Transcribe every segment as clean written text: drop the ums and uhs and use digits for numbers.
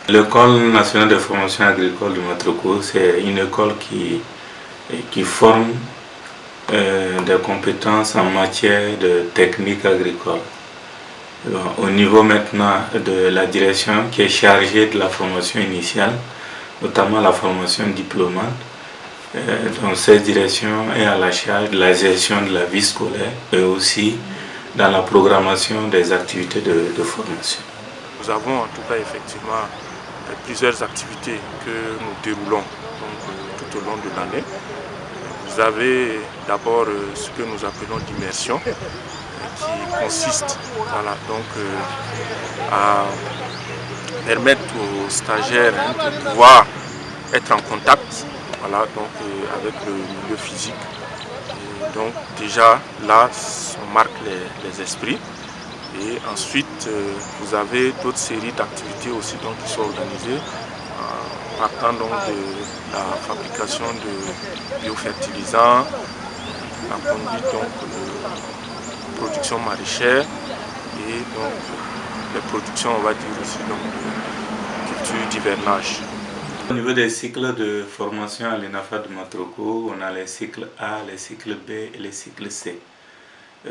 L'École nationale de formation agricole de Matroko, c'est une école qui forme des compétences en matière de technique agricole. Au niveau maintenant de la direction qui est chargée de la formation initiale, notamment la formation diplômante, donc cette direction est à la charge de la gestion de la vie scolaire et aussi dans la programmation des activités de formation. Nous avons en tout cas effectivement plusieurs activités que nous déroulons tout au long de l'année. Vous avez d'abord ce que nous appelons l'immersion, qui consiste à permettre aux stagiaires de pouvoir être en contact avec le milieu physique. Et donc déjà là, on marque les esprits. Et ensuite, vous avez d'autres séries d'activités aussi qui sont organisées, partant donc de la fabrication de biofertilisants, la conduite de production maraîchère et donc les productions, on va dire aussi, de culture d'hivernage. Au niveau des cycles de formation à l'ENAFA de Matroko, on a les cycles A, les cycles B et les cycles C.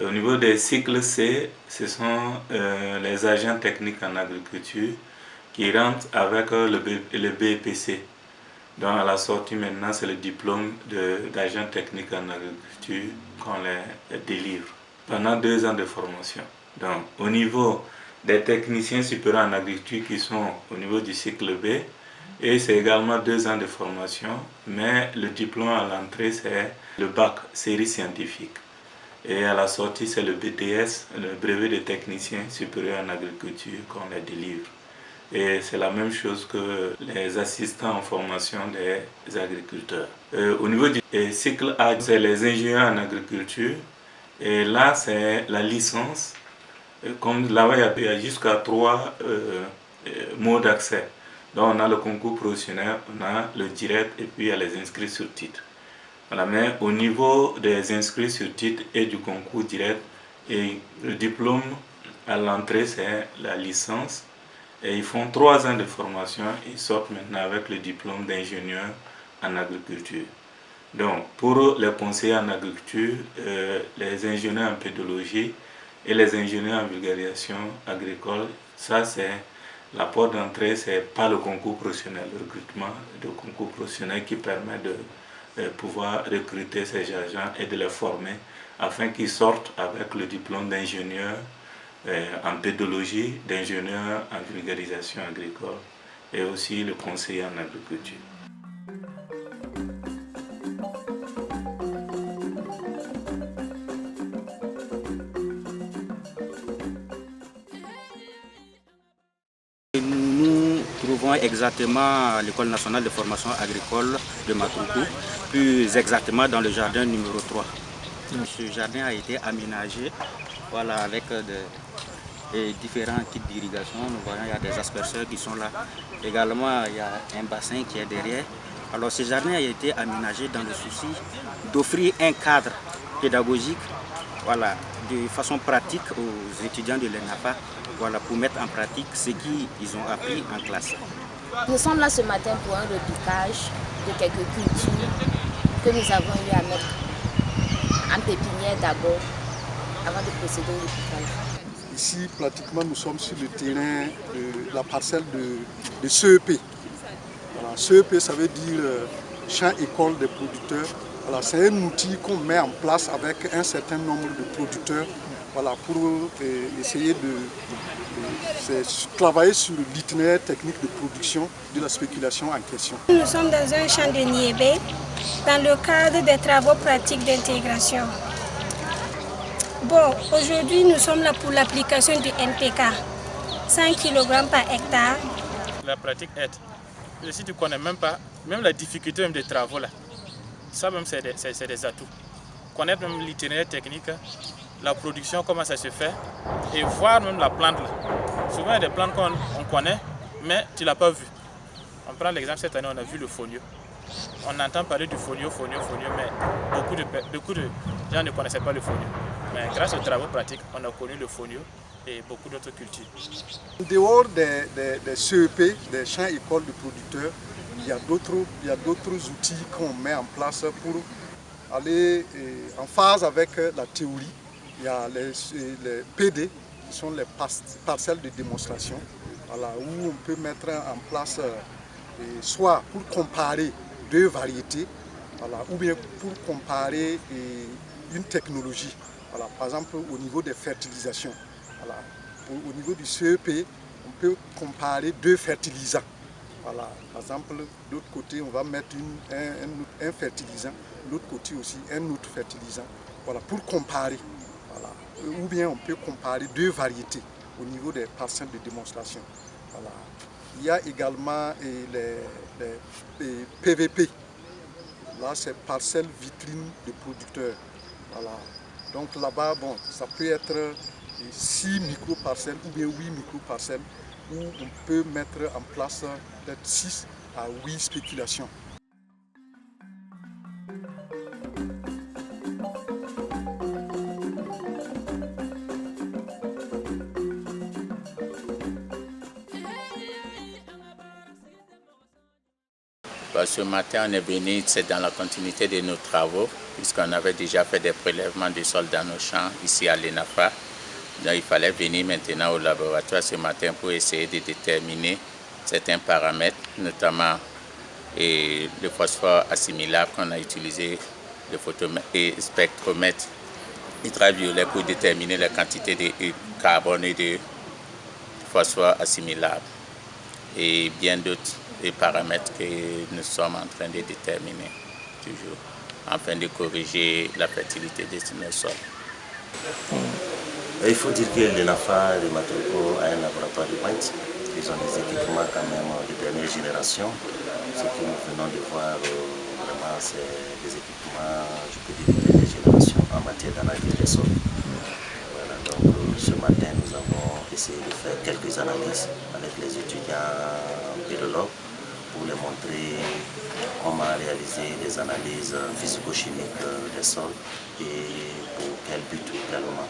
Au niveau des cycles C, ce sont les agents techniques en agriculture qui rentrent avec le BEPC. Donc à la sortie maintenant, c'est le diplôme d'agent technique en agriculture qu'on les délivre pendant 2 ans de formation. Donc au niveau des techniciens supérieurs en agriculture qui sont au niveau du cycle B, et c'est également 2 ans de formation, mais le diplôme à l'entrée c'est le bac série scientifique. Et à la sortie, c'est le BTS, le brevet de technicien supérieur en agriculture qu'on les délivre. Et c'est la même chose que les assistants en formation des agriculteurs. Au niveau du cycle A, c'est les ingénieurs en agriculture. Et là, c'est la licence. Comme là-bas, il y a jusqu'à 3 modes d'accès. Donc on a le concours professionnel, on a le direct et puis il y a les inscrits sur titre. Voilà, mais au niveau des inscrits sur titre et du concours direct, et le diplôme à l'entrée c'est la licence et ils font 3 ans de formation et ils sortent maintenant avec le diplôme d'ingénieur en agriculture. Donc pour les conseillers en agriculture, les ingénieurs en pédologie et les ingénieurs en vulgarisation agricole, ça c'est la porte d'entrée, c'est pas le concours professionnel, le recrutement de concours professionnel qui permet de pouvoir recruter ces agents et de les former afin qu'ils sortent avec le diplôme d'ingénieur en pédologie, d'ingénieur en vulgarisation agricole et aussi le conseiller en agriculture. Nous trouvons exactement l'École nationale de formation agricole de Matroko, plus exactement dans le jardin numéro 3. Ce jardin a été aménagé avec différents types d'irrigation. Nous voyons qu'il y a des aspergeurs qui sont là. Également, il y a un bassin qui est derrière. Alors ce jardin a été aménagé dans le souci d'offrir un cadre pédagogique de façon pratique aux étudiants de l'ENAFA pour mettre en pratique ce qu'ils ont appris en classe. Nous sommes là ce matin pour un repiquage de quelques cultures que nous avons eu à mettre en pépinière d'abord, avant de procéder au repiquage. Ici, pratiquement, nous sommes sur le terrain de la parcelle de CEP. Voilà, CEP, ça veut dire champ école des producteurs. Voilà, c'est un outil qu'on met en place avec un certain nombre de producteurs pour essayer de travailler sur l'itinéraire technique de production de la spéculation en question. Nous sommes dans un champ de niébé dans le cadre des travaux pratiques d'intégration. Bon, aujourd'hui nous sommes là pour l'application du NPK, 100 kg par hectare. La pratique aide. Et si tu ne connais même pas, même la difficulté des travaux là, ça même c'est des atouts. connaître même l'itinéraire technique, la production, comment ça se fait, et voir même la plante là. Souvent il y a des plantes qu'on connaît, mais tu ne l'as pas vu. On prend l'exemple, cette année on a vu le fonio. On entend parler du fonio, mais beaucoup de gens ne connaissaient pas le fonio. Mais grâce aux travaux pratiques, on a connu le fonio et beaucoup d'autres cultures. En dehors des CEP, des champs écoles de producteurs, il y a d'autres outils qu'on met en place pour aller en phase avec la théorie. Il y a les PD, qui sont les parcelles de démonstration, voilà, où on peut mettre en place soit pour comparer deux variétés, voilà, ou bien pour comparer une technologie. Voilà, par exemple, au niveau des fertilisations, voilà, au niveau du CEP, on peut comparer deux fertilisants. Voilà, par exemple, de l'autre côté, on va mettre un fertilisant, de l'autre côté aussi un autre fertilisant, voilà, pour comparer. Voilà. Ou bien on peut comparer deux variétés au niveau des parcelles de démonstration. Voilà. Il y a également les PVP. Là, c'est parcelles vitrines de producteurs. Voilà. Donc là-bas, bon, ça peut être 6 micro-parcelles ou bien 8 micro-parcelles où on peut mettre en place peut-être 6 à 8 spéculations. Ce matin, on est venu, c'est dans la continuité de nos travaux, puisqu'on avait déjà fait des prélèvements de sol dans nos champs ici à l'ENAFA. Donc il fallait venir maintenant au laboratoire ce matin pour essayer de déterminer certains paramètres, notamment le phosphore assimilable qu'on a utilisé, le spectromètre ultraviolet pour déterminer la quantité de carbone et de phosphore assimilable et bien d'autres paramètres que nous sommes en train de déterminer toujours, afin de corriger la fertilité de nos sols. Il faut dire que l'ENAFA de Matroko a un laboratoire de pointe. Ils ont des équipements quand même de dernière génération. Ce que nous venons de voir, vraiment, c'est des équipements, je peux dire, de dernière génération en matière d'analyse des sols. Voilà, donc ce matin, nous avons essayé de faire quelques analyses avec les étudiants pédologues pour les montrer comment réaliser des analyses physico-chimiques des sols et pour quel but également.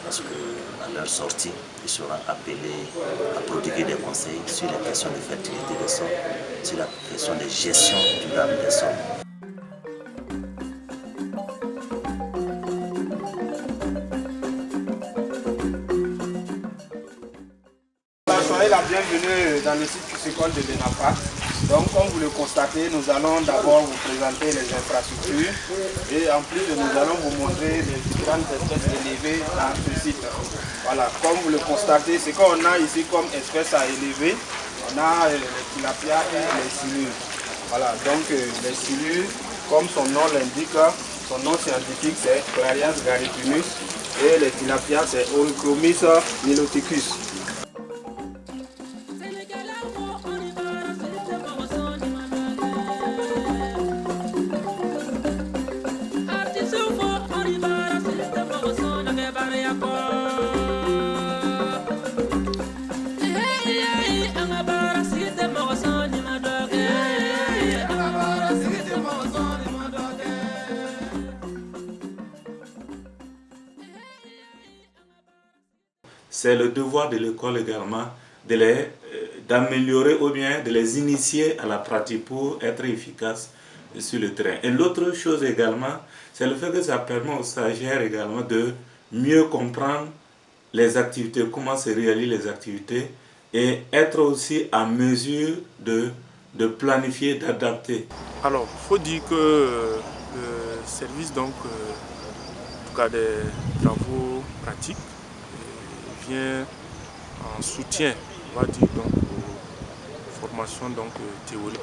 Parce qu'à leur sortie, ils seront appelés à prodiguer des conseils sur les questions de fertilité des sols, sur la question de gestion durable des sols. Soyez la bienvenue dans le site piscicole de l'ENAFA. Donc comme vous le constatez, nous allons d'abord vous présenter les infrastructures et en plus nous allons vous montrer les différentes espèces élevées dans ce site. Voilà, comme vous le constatez, ce qu'on a ici comme espèces à élever, on a les tilapias et les silures. Voilà, donc les silures, comme son nom l'indique, son nom scientifique c'est Clarias garipinus et les tilapias c'est Euchromis niloticus. C'est le devoir de l'école également d'améliorer ou bien de les initier à la pratique pour être efficace sur le terrain. Et l'autre chose également, c'est le fait que ça permet aux stagiaires également de mieux comprendre les activités, comment se réalisent les activités et être aussi à mesure de planifier, d'adapter. Alors, il faut dire que le service donc, en tout cas des travaux pratiques vient en soutien, on va dire, donc, aux formations donc, théoriques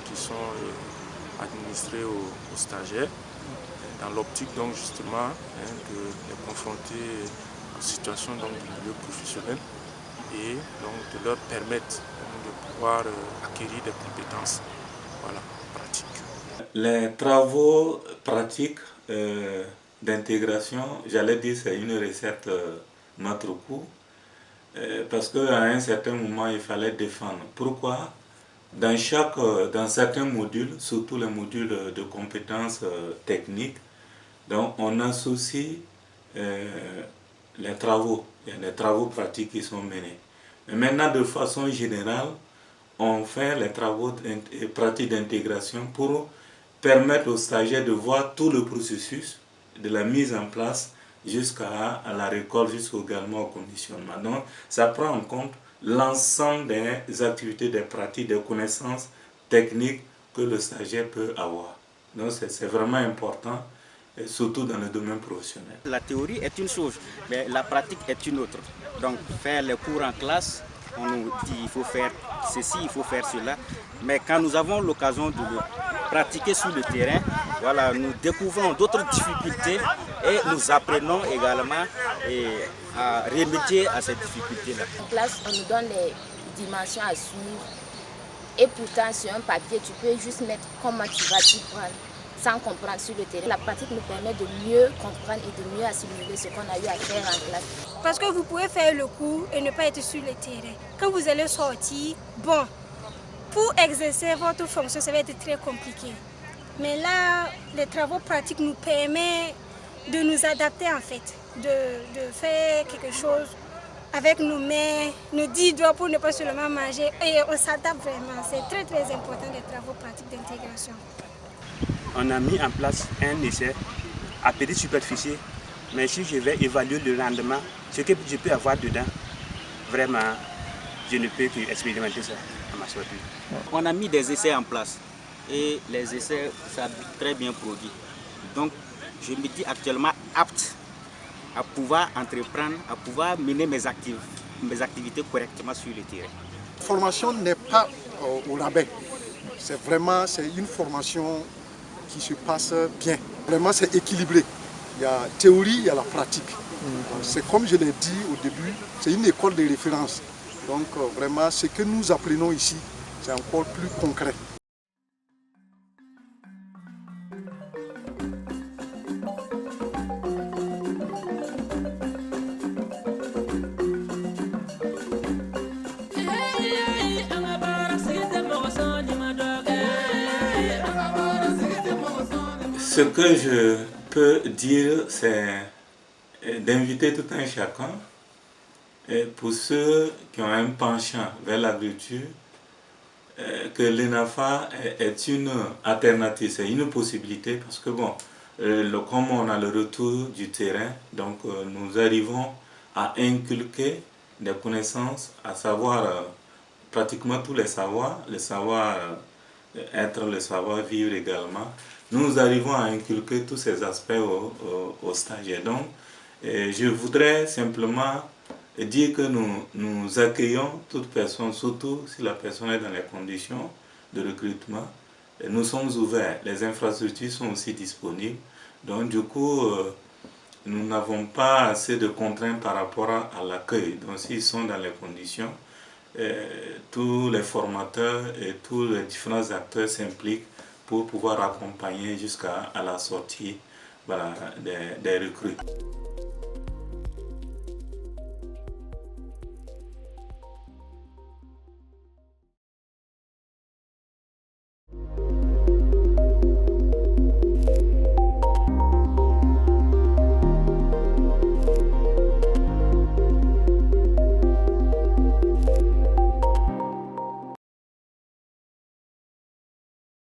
qui sont administrées aux stagiaires, dans l'optique donc justement de les confronter aux situations donc, du milieu professionnel et donc de leur permettre de pouvoir acquérir des compétences, voilà, pratiques. Les travaux pratiques d'intégration, j'allais dire c'est une recette Matroku, parce qu'à un certain moment, il fallait défendre. Pourquoi? Dans certains modules, surtout les modules de compétences techniques, donc on associe les travaux. Il y a des travaux pratiques qui sont menés. Mais maintenant, de façon générale, on fait les travaux pratiques d'intégration pour permettre aux stagiaires de voir tout le processus de la mise en place jusqu'à la récolte, jusqu'également au conditionnement. Donc, ça prend en compte l'ensemble des activités, des pratiques, des connaissances techniques que le stagiaire peut avoir. Donc, c'est vraiment important, et surtout dans le domaine professionnel. La théorie est une chose, mais la pratique est une autre. Donc, faire les cours en classe, on nous dit il faut faire ceci, il faut faire cela. Mais quand nous avons l'occasion de le pratiquer sur le terrain, voilà, nous découvrons d'autres difficultés et nous apprenons également à remédier à ces difficultés-là. En classe, on nous donne les dimensions à suivre et pourtant sur un papier, tu peux juste mettre comment tu vas t'y prendre sans comprendre sur le terrain. La pratique nous permet de mieux comprendre et de mieux assimiler ce qu'on a eu à faire en classe. Parce que vous pouvez faire le cours et ne pas être sur le terrain. Quand vous allez sortir, bon, pour exercer votre fonction, ça va être très compliqué. Mais là, les travaux pratiques nous permettent de nous adapter en fait, de faire quelque chose avec nos mains, nos 10 doigts pour ne pas seulement manger. Et on s'adapte vraiment. C'est très très important les travaux pratiques d'intégration. On a mis en place un essai à petite superficie, mais si je vais évaluer le rendement, ce que je peux avoir dedans, vraiment, je ne peux qu'expérimenter ça à ma sortie. On a mis des essais en place et les essais, ça a très bien produit. Donc, je me dis actuellement apte à pouvoir entreprendre, à pouvoir mener mes activités correctement sur le terrain. La formation n'est pas au rabais. C'est vraiment une formation qui se passe bien. Vraiment, c'est équilibré. Il y a la théorie, il y a la pratique. C'est comme je l'ai dit au début, c'est une école de référence. Donc vraiment, ce que nous apprenons ici, c'est encore plus concret. Ce que je peux dire, c'est d'inviter tout un chacun, et pour ceux qui ont un penchant vers l'agriculture, que l'ENAFA est une alternative, c'est une possibilité parce que bon, comme on a le retour du terrain, donc nous arrivons à inculquer des connaissances, à savoir pratiquement tous les savoirs, le savoir-être, le savoir-vivre également. Nous arrivons à inculquer tous ces aspects aux stagiaires. Donc, je voudrais simplement dire que nous accueillons toute personne, surtout si la personne est dans les conditions de recrutement. Nous sommes ouverts, les infrastructures sont aussi disponibles. Donc, du coup, nous n'avons pas assez de contraintes par rapport à l'accueil. Donc, s'ils sont dans les conditions, tous les formateurs et tous les différents acteurs s'impliquent pour pouvoir accompagner jusqu'à la sortie, voilà, des recrues.